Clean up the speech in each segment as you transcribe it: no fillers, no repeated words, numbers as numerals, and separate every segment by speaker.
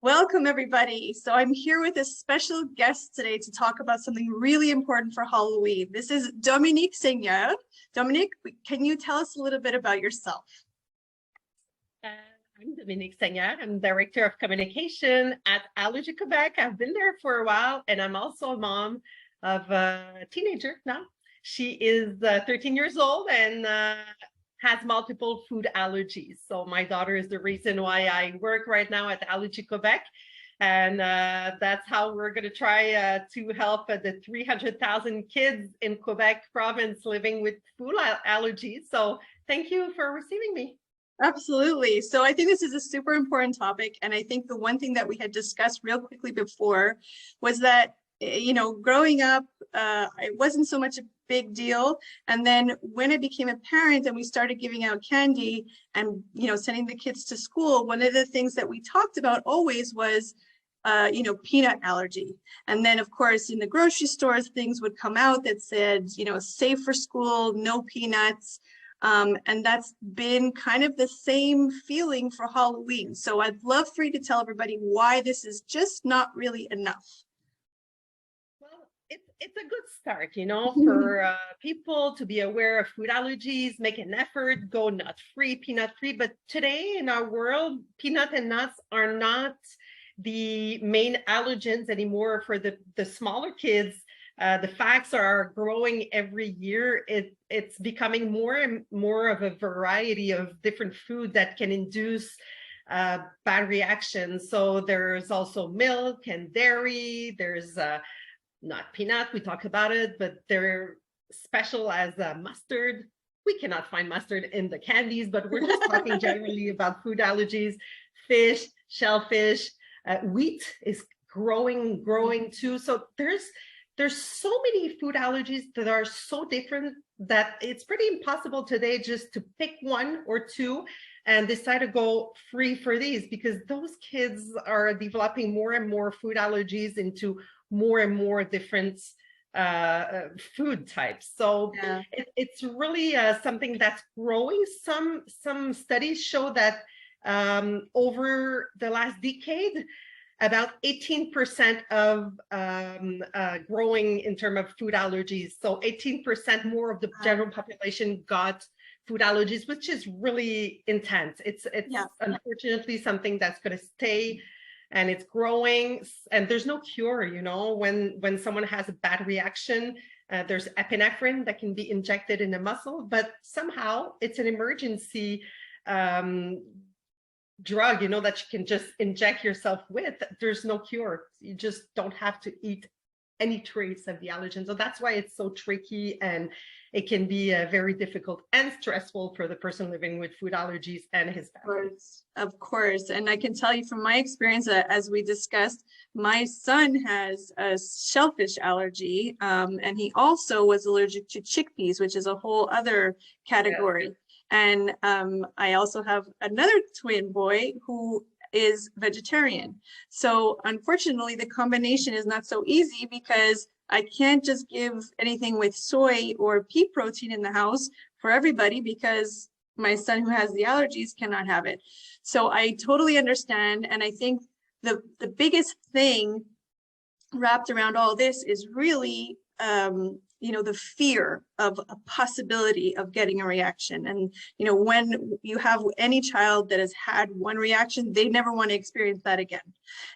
Speaker 1: Welcome, everybody. So I'm here with a special guest today to talk about something really important for Halloween. This is Dominique Seigneur. Dominique, can you tell us a little bit about yourself?
Speaker 2: I'm Dominique Seigneur. I'm Director of Communication at Allergy Quebec. I've been there for a while, and I'm also a mom of a teenager now. She is 13 years old and has multiple food allergies. So my daughter is the reason why I work right now at Allergy Quebec. And that's how we're going to try to help the 300,000 kids in Quebec province living with food allergies. So thank you for receiving me.
Speaker 1: Absolutely. So I think this is a super important topic. And I think the one thing that we had discussed real quickly before was that, growing up, it wasn't so much a big deal. And then when I became a parent and we started giving out candy and, sending the kids to school, one of the things that we talked about always was, peanut allergy. And then, of course, in the grocery stores, things would come out that said, safe for school, no peanuts. And that's been kind of the same feeling for Halloween. So I'd love for you to tell everybody why this is just not really enough.
Speaker 2: Well, it's a good start, for people to be aware of food allergies, make an effort, go nut-free, peanut-free. But today in our world, peanut and nuts are not the main allergens anymore for the smaller kids. The facts are growing every year. It's becoming more and more of a variety of different food that can induce bad reactions. So there's also milk and dairy. There's not peanut, we talk about it, but they're special as mustard. We cannot find mustard in the candies, but we're just talking generally about food allergies. Fish, shellfish, wheat is growing too. So there's so many food allergies that are so different that it's pretty impossible today just to pick one or two and decide to go free for these, because those kids are developing more and more food allergies into more and more different food types. So yeah. It's really something that's growing. Some studies show that over the last decade, about 18% of growing in terms of food allergies. So 18% more of the general population got food allergies, which is really intense. It's unfortunately something that's going to stay, and it's growing, and there's no cure. When someone has a bad reaction, there's epinephrine that can be injected in the muscle, but somehow it's an emergency drug, that you can just inject yourself with. There's no cure. You just don't have to eat any trace of the allergen. So that's why it's so tricky, and it can be very difficult and stressful for the person living with food allergies and his family.
Speaker 1: Of course. And I can tell you from my experience, as we discussed, my son has a shellfish allergy, and he also was allergic to chickpeas, which is a whole other category. Yeah. And I also have another twin boy who is vegetarian. So unfortunately, the combination is not so easy, because I can't just give anything with soy or pea protein in the house for everybody, because my son who has the allergies cannot have it. So I totally understand. And I think the biggest thing wrapped around all this is really the fear of a possibility of getting a reaction. And, when you have any child that has had one reaction, they never want to experience that again.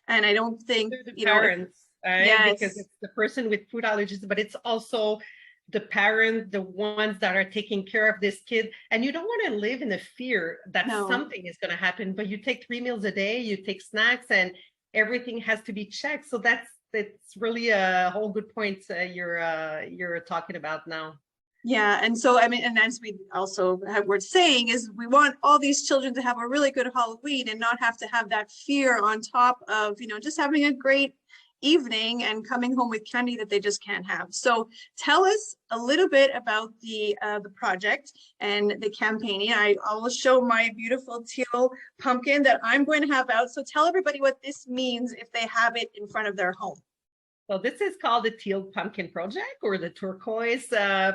Speaker 1: And I don't think,
Speaker 2: the parents, because it's the person with food allergies, but it's also the parents, the ones that are taking care of this kid. And you don't want to live in the fear that something is going to happen, but you take 3 meals a day, you take snacks, and everything has to be checked. So it's really a whole good point you're talking about now.
Speaker 1: Yeah, and so and as we also were saying, is we want all these children to have a really good Halloween and not have to have that fear on top of just having a great evening and coming home with candy that they just can't have. So tell us a little bit about the project and the campaigning. I will show my beautiful teal pumpkin that I'm going to have out. So tell everybody what this means if they have it in front of their home.
Speaker 2: So this is called the Teal Pumpkin Project, or the turquoise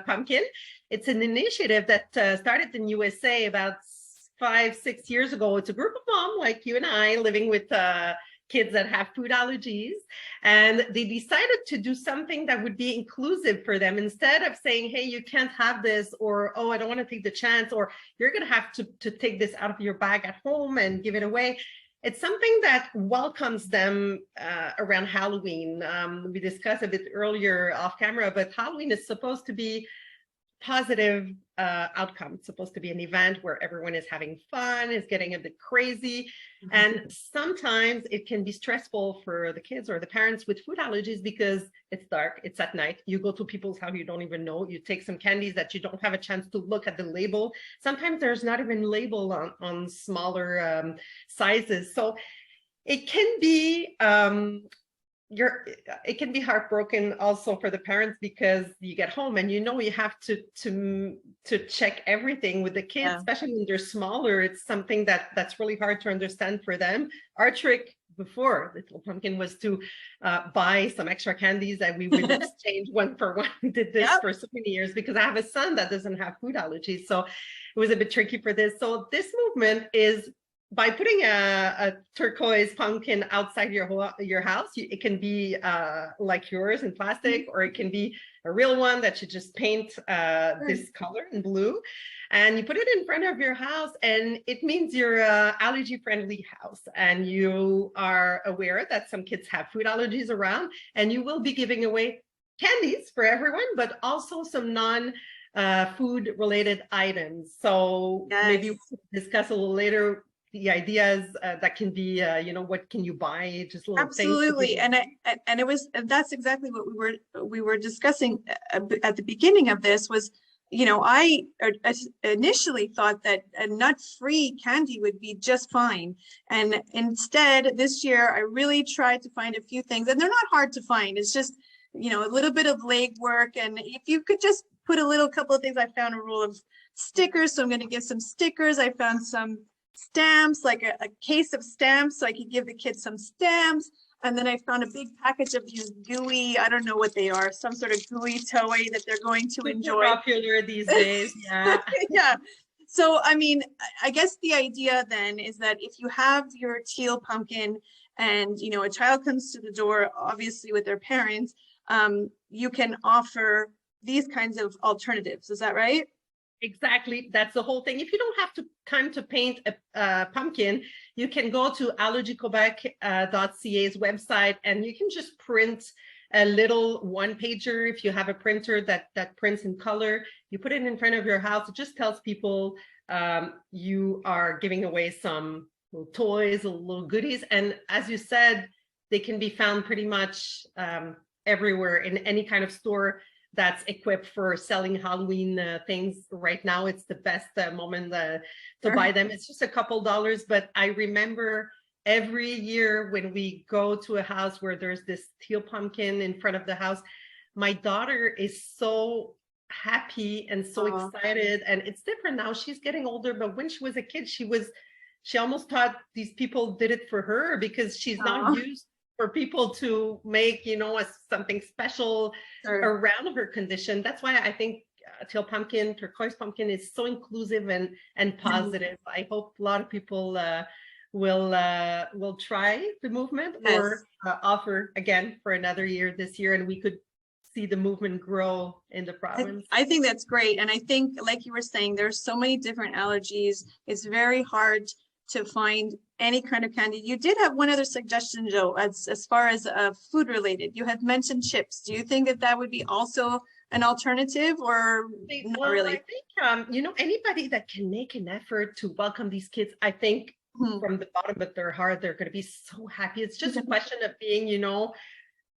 Speaker 2: pumpkin. It's an initiative that started in USA about 5-6 years ago. It's a group of moms like you and I living with kids that have food allergies, and they decided to do something that would be inclusive for them. Instead of saying, hey, you can't have this, or, oh, I don't want to take the chance, or you're going to have to take this out of your bag at home and give it away. It's something that welcomes them around Halloween. We discussed a bit earlier off camera, but Halloween is supposed to be positive outcome. It's supposed to be an event where everyone is having fun, is getting a bit crazy. And sometimes it can be stressful for the kids or the parents with food allergies because it's dark, it's at night. You go to people's house you don't even know. You take some candies that you don't have a chance to look at the label. Sometimes there's not even label on smaller sizes. So it can be it can be heartbroken also for the parents because you get home and you have to check everything with the kids, especially when they're smaller. It's something that's really hard to understand for them. Our trick before Little Pumpkin was to buy some extra candies that we would exchange one for one. We did this for so many years because I have a son that doesn't have food allergies, so it was a bit tricky for this. So this movement is by putting a turquoise pumpkin outside your house. It can be like yours in plastic, or it can be a real one that you just paint this color in blue, and you put it in front of your house, and it means you're a allergy-friendly house, and you are aware that some kids have food allergies around, and you will be giving away candies for everyone, but also some food related items. So maybe we'll discuss a little later the ideas that can be, what can you buy? Just little
Speaker 1: absolutely
Speaker 2: things.
Speaker 1: And that's exactly what we were discussing at the beginning of this. Was, I initially thought that a nut-free candy would be just fine, and instead this year I really tried to find a few things, and they're not hard to find. It's just a little bit of legwork, and if you could just put a couple of things. I found a roll of stickers, so I'm going to give some stickers. I found some stamps, like a case of stamps, so I could give the kids some stamps. And then I found a big package of these gooey, I don't know what they are, some sort of gooey toy that they're going to enjoy.
Speaker 2: Popular these days.
Speaker 1: Yeah. So I mean, I guess the idea then is that if you have your teal pumpkin and a child comes to the door, obviously with their parents, you can offer these kinds of alternatives. Is that right?
Speaker 2: Exactly. That's the whole thing. If you don't have time to paint a pumpkin, you can go to allergyquebec.ca's website, and you can just print a little one-pager. If you have a printer that prints in color, you put it in front of your house. It just tells people you are giving away some little toys, little goodies. And as you said, they can be found pretty much everywhere in any kind of store that's equipped for selling Halloween things. Right now, it's the best moment to buy them. It's just a couple dollars, but I remember every year when we go to a house where there's this teal pumpkin in front of the house, my daughter is so happy and so excited. And it's different now. She's getting older, but when she was a kid, she almost thought these people did it for her because she's not used for people to make, something special around her condition. That's why I think teal pumpkin, turquoise pumpkin is so inclusive and positive. I hope a lot of people will try the movement or offer again for another year this year, and we could see the movement grow in the province.
Speaker 1: I think that's great. And I think, like you were saying, there's so many different allergies. It's very hard to find any kind of candy. You did have one other suggestion, Joe, as far as food related. You had mentioned chips. Do you think that would be also an alternative, or not really?
Speaker 2: I think, anybody that can make an effort to welcome these kids, I think from the bottom of their heart, they're going to be so happy. It's just a question of being,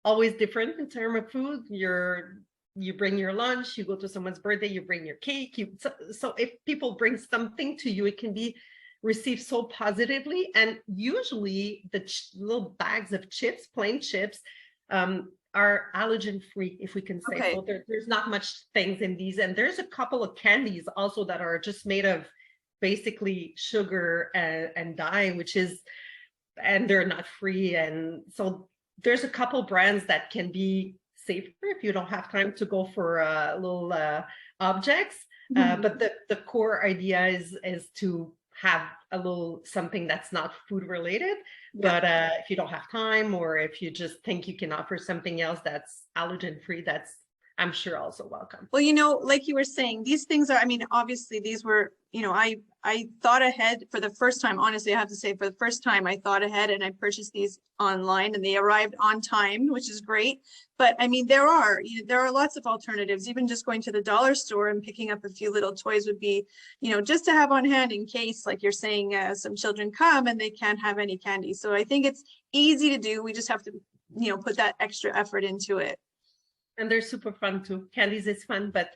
Speaker 2: always different in terms of food. You bring your lunch, you go to someone's birthday, you bring your cake. So if people bring something to you, it can be received so positively. And usually the little bags of chips, plain chips, are allergen free, if we can say so. There's not much things in these. And there's a couple of candies also that are just made of basically sugar and dye, and they're not free. And so there's a couple brands that can be safer if you don't have time to go for little objects. But the core idea is to have a little something that's not food related.
Speaker 1: Yeah.
Speaker 2: But if you don't have time, or if you just think you can offer something else that's allergen free, that's, I'm sure, also welcome.
Speaker 1: Well, you know, like you were saying, these things are, I mean, obviously these were, you know, I thought ahead for the first time. Honestly, I have to say, for the first time, I thought ahead and I purchased these online and they arrived on time, which is great. But I mean, there are lots of alternatives. Even just going to the dollar store and picking up a few little toys would be, you know, just to have on hand in case, like you're saying, some children come and they can't have any candy. So I think it's easy to do. We just have to, you know, put that extra effort into it.
Speaker 2: And they're super fun too. Candies is fun, but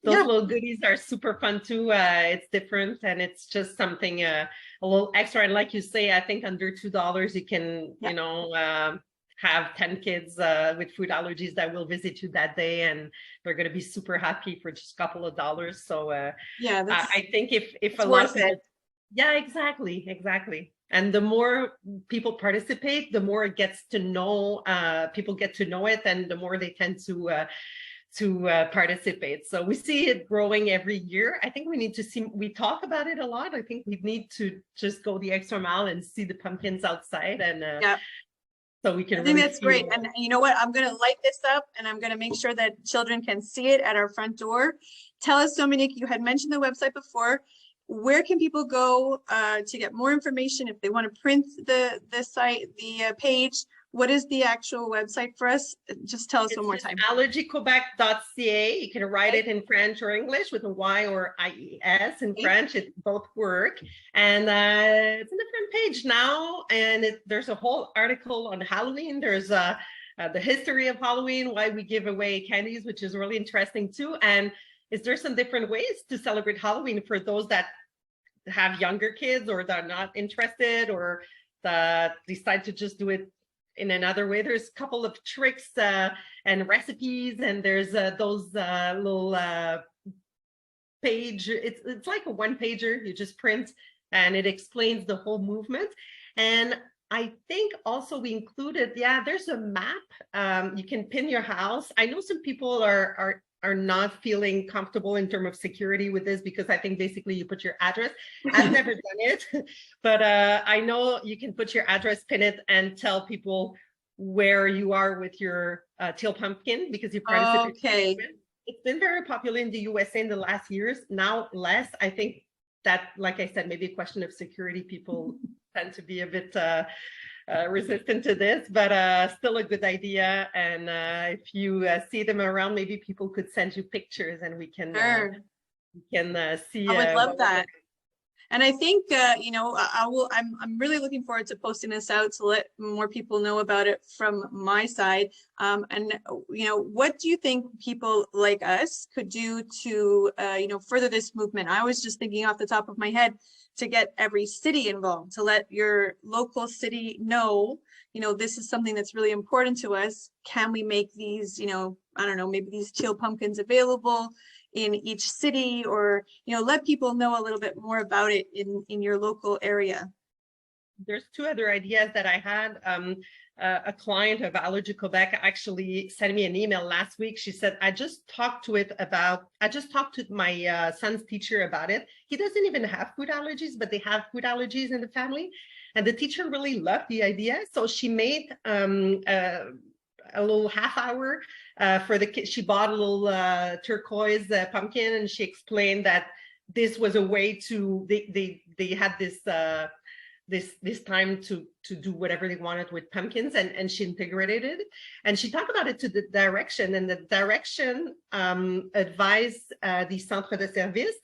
Speaker 2: those little goodies are super fun too. It's different, and it's just something a little extra. And like you say, I think under $2 you can, you know, have 10 kids with food allergies that will visit you that day, and they're going to be super happy for just a couple of dollars. So I think if a lot of people, yeah, exactly. And the more people participate, the more it gets to know, people get to know it, and the more they tend to participate. So we see it growing every year. I think we need to see, we talk about it a lot. I think we need to just go the extra mile and see the pumpkins outside, and so we can.
Speaker 1: I think that's great. And you know what? I'm going to light this up and I'm going to make sure that children can see it at our front door. Tell us, Dominique, you had mentioned the website before. Where can people go to get more information if they want to print the site, the page? What is the actual website for us? Just tell us one more time.
Speaker 2: allergyquebec.ca. You can write it in French or English with a Y or IES. In French, it both work. And it's a different page now. And there's a whole article on Halloween. There's the history of Halloween, why we give away candies, which is really interesting too. And is there some different ways to celebrate Halloween for those that have younger kids, or that are not interested, or that decide to just do it in another way? There's a couple of tricks and recipes, and there's those little page. It's like a one-pager you just print, and it explains the whole movement. And I think also we included, there's a map. You can pin your house. I know some people are not feeling comfortable in terms of security with this, because I think basically you put your address. I've never done it, but I know you can put your address, pin it, and tell people where you are with your Teal pumpkin, because you participate. Okay. It's been very popular in the USA in the last years, now less. I think that, like I said, maybe a question of security. People tend to be a bit resistant to this, but still a good idea. And if you see them around, maybe people could send you pictures, and we can see.
Speaker 1: I would love that. And I think you know, I'm really looking forward to posting this out to let more people know about it from my side. And you know, what do you think people like us could do to you know, further this movement? I was just thinking off the top of my head, to get every city involved, to let your local city know, you know, this is something that's really important to us. Can we make these, you know, I don't know, maybe these Teal pumpkins available in each city, or, you know, let people know a little bit more about it in your local area?
Speaker 2: There's two other ideas that I had. A client of Allergy Quebec actually sent me an email last week. She said, I just talked to my son's teacher about it. He doesn't even have food allergies, but they have food allergies in the family. And the teacher really loved the idea. So she made a little half hour for the kids. She bought a little turquoise pumpkin, and she explained that this was a way to, they had this time to do whatever they wanted with pumpkins, and she integrated it, and she talked about it to the direction, and the direction advised the centre de service,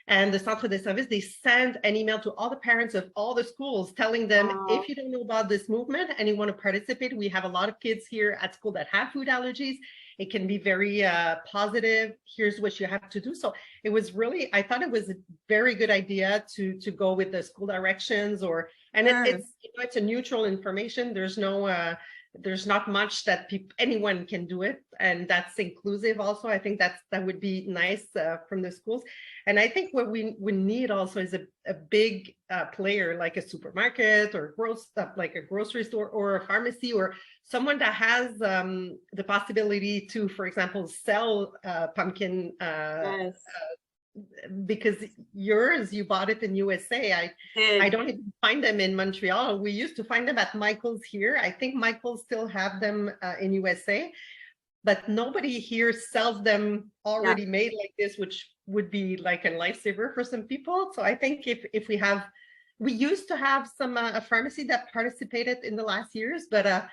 Speaker 2: and the centre de service, they send an email to all the parents of all the schools telling them, if you don't know about this movement and you want to participate, we have a lot of kids here at school that have food allergies. It can be very positive. Here's what you have to do. So it was really, I thought it was a very good idea to go with the school directions, and it's, you know, it's a neutral information. There's no, there's not much that anyone can do it, and that's inclusive also. I think that would be nice from the schools. And I think what we need also is a big player, like a supermarket or like a grocery store or a pharmacy, or someone that has the possibility to, for example, sell pumpkin because yours, you bought it in USA. I don't even find them in Montreal. We used to find them at Michael's here. I think Michael's still have them in USA, but nobody here sells them already made like this, which would be like a lifesaver for some people. So I think if we used to have some a pharmacy that participated in the last years, but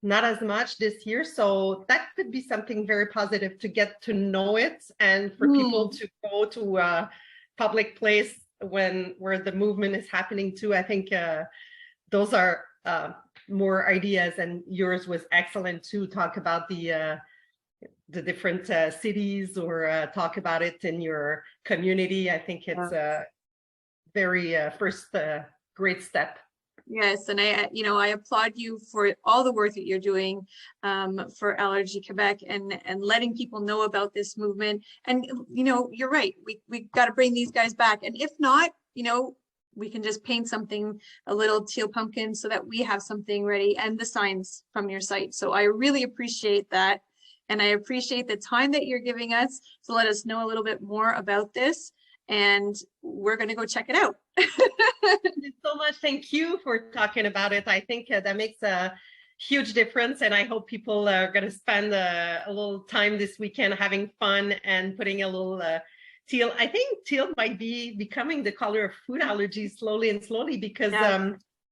Speaker 2: not as much this year. So that could be something very positive to get to know it, and for people to go to a public place where the movement is happening too. I think those are more ideas, and yours was excellent to talk about the different cities, or talk about it in your community. I think it's a very first great step.
Speaker 1: Yes, and I applaud you for all the work that you're doing for Allergy Quebec, and letting people know about this movement. And you're right. We got to bring these guys back. And if not, we can just paint something, a little teal pumpkin, so that we have something ready, and the signs from your site. So I really appreciate that, and I appreciate the time that you're giving us to let us know a little bit more about this. And we're going to go check it out.
Speaker 2: Thank you so much. Thank you for talking about it. I think that makes a huge difference, and I hope people are going to spend a little time this weekend having fun and putting a little teal. I think teal might be becoming the color of food allergies slowly, because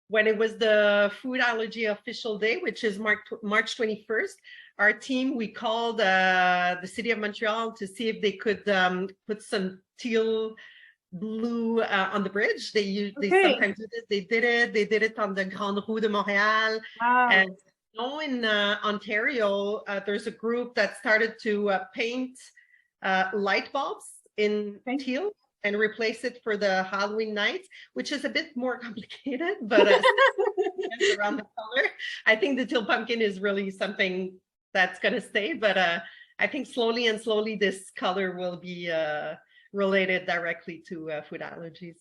Speaker 2: when it was the food allergy official day, which is March 21st, our team, we called the city of Montreal to see if they could put some teal blue on the bridge. They sometimes do this. They did it on the Grande Roue de Montréal.
Speaker 1: Wow.
Speaker 2: And in Ontario, there's a group that started to paint light bulbs in teal and replace it for the Halloween night, which is a bit more complicated, but around the color. I think the teal pumpkin is really something that's going to stay, but I think slowly this color will be related directly to food allergies.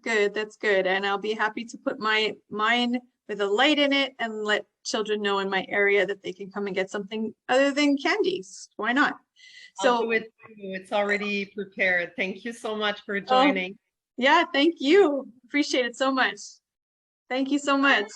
Speaker 1: That's good. And I'll be happy to put mine with a light in it, and let children know in my area that they can come and get something other than candies. Why not?
Speaker 2: So it's already prepared. Thank you so much for joining.
Speaker 1: Yeah, thank you. Appreciate it so much. Thank you so much.